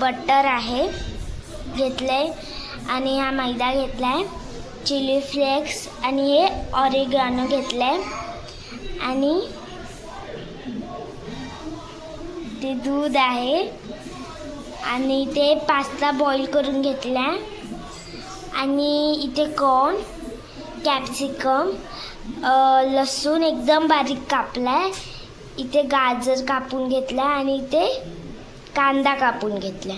Butter आहे घेतलंय आणि हा मैदा घेतलाय, चिली फ्लेक्स आणि हे ऑरिगॅनो घेतलंय आणि ते दूध आहे आणि ते पास्ता बॉईल करून घेतलाय आणि इथे कॉर्न, कॅप्सिकम, लसूण एकदम बारीक कापलाय, इथे गाजर कापून घेतलाय आणि इथे कांदा कापून घेतलाय.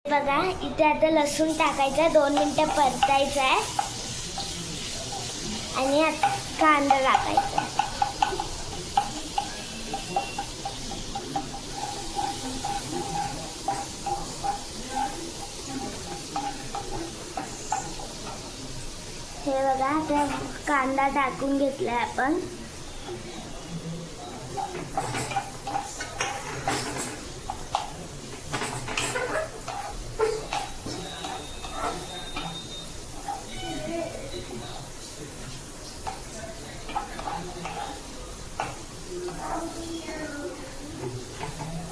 बघा इथे आता लसूण टाकायचा, 2 मिनिटं परतायचा आहे आणि आता कांदा टाकायचा. हे बघा आता कांदा टाकून घेतलाय आपण.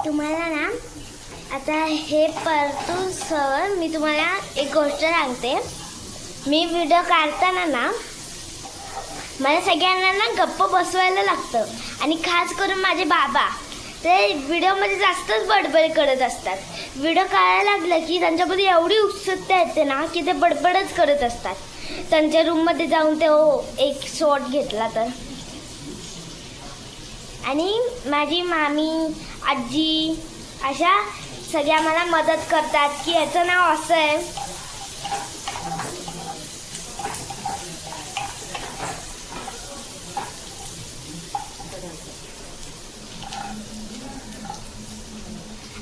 तुम्हाला ना आता हे परतून सर मी तुम्हाला एक गोष्ट सांगते. मी व्हिडिओ काढताना ना मला सगळ्यांना ना गप्प बसवायला लागतं आणि खास करून माझे बाबा ते व्हिडिओमध्ये जास्तच बडबड करत असतात. व्हिडिओ काढायला लागलं की त्यांच्यामध्ये एवढी उत्सुकता येते ना की ते बडबडच करत असतात. त्यांच्या रूममध्ये जाऊन ते एक शॉट घेतला तर. आणि माझी मामी, आजी अशा सगळ्या मला मदत करतात की याचं नाव असं आहे.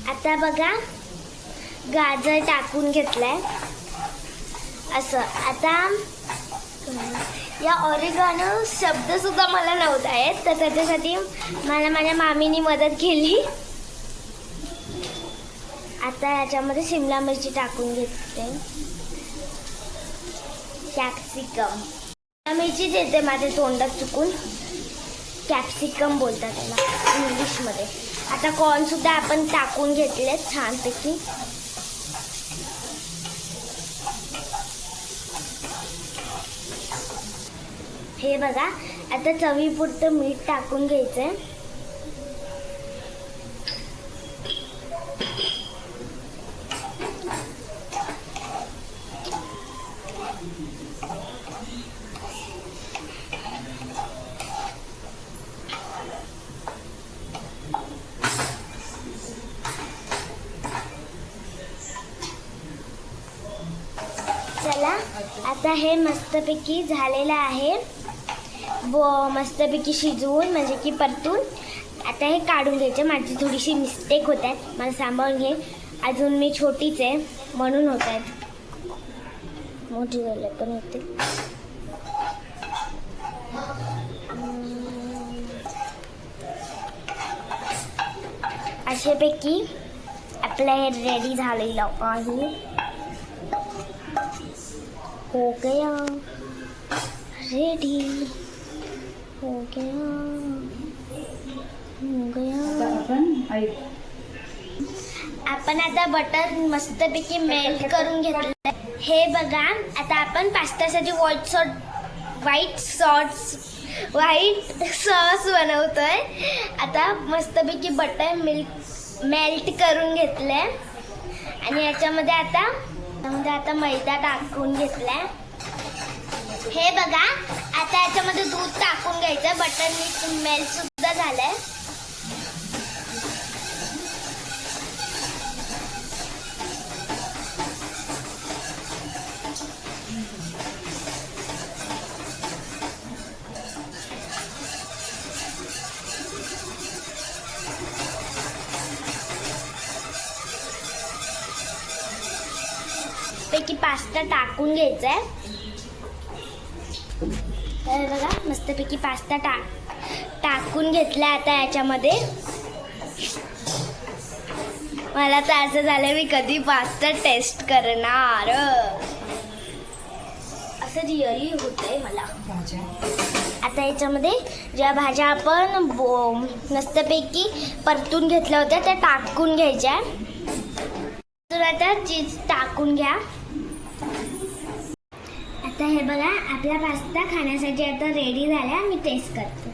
आता बघा गाजर टाकून घेतलाय असं. आता या ऑरिगॅनो शब्द सुद्धा मला नव्हता येत तर त्याच्यासाठी मला माझ्या मामीनी मदत केली. आता याच्यामध्ये शिमला मिरची टाकून घेते, कॅप्सिकम. शिमला मिरचीच येते माझ्या तोंडात चुकून, कॅप्सिकम बोलतात त्याला इंग्लिशमध्ये. आता कॉर्न सुद्धा आपण टाकून घेतले छानपैकी. हे बघा आता चवीपुरतं मीठ टाकून घ्यायचंय. चला आता हे मस्तपैकी झालेलं आहे, मस्तपैकी शिजवून म्हणजे की परतून. आता हे काढून घ्यायचे. माझी थोडीशी मिस्टेक होत आहेत, मला सांभाळून घे. अजून मी छोटीच आहे म्हणून होत आहेत, मोठी झाले पण होते. अशापैकी आपलं हे रेडी झालेलं आहे. हो गया रेडी, हो गया, हो गया. आपण आता बटर मस्तपैकी मेल्ट करून घेतलं. हे बघा आता आपण पास्तासाठी व्हाईट सॉस बनवतोय. आता मस्तपैकी बटर मेल्ट करून घेतलंय आणि याच्यामध्ये आता मैदा टाकून घेतलाय. हे बघा आता याच्यामध्ये दूध टाकून घ्यायचं. बटर मेल्ट सुद्धा झालंय. पैकी पास्ता टाकून घ्यायचा आहे. तर बघा मस्तपैकी पास्ता टाकून घेतला. आता याच्यामध्ये मला तर असं झालं मी कधी पास्ता टेस्ट करणार असं रिअली होतंय मला. आता याच्यामध्ये ज्या भाज्या आपण मस्तपैकी परतून घेतल्या होत्या त्या टाकून घ्यायच्या. तर आता चीज टाकून घ्या. आता हे बघा, आपला पास्ता खाण्यासाठी आता रेडी झाला. मी टेस्ट करते.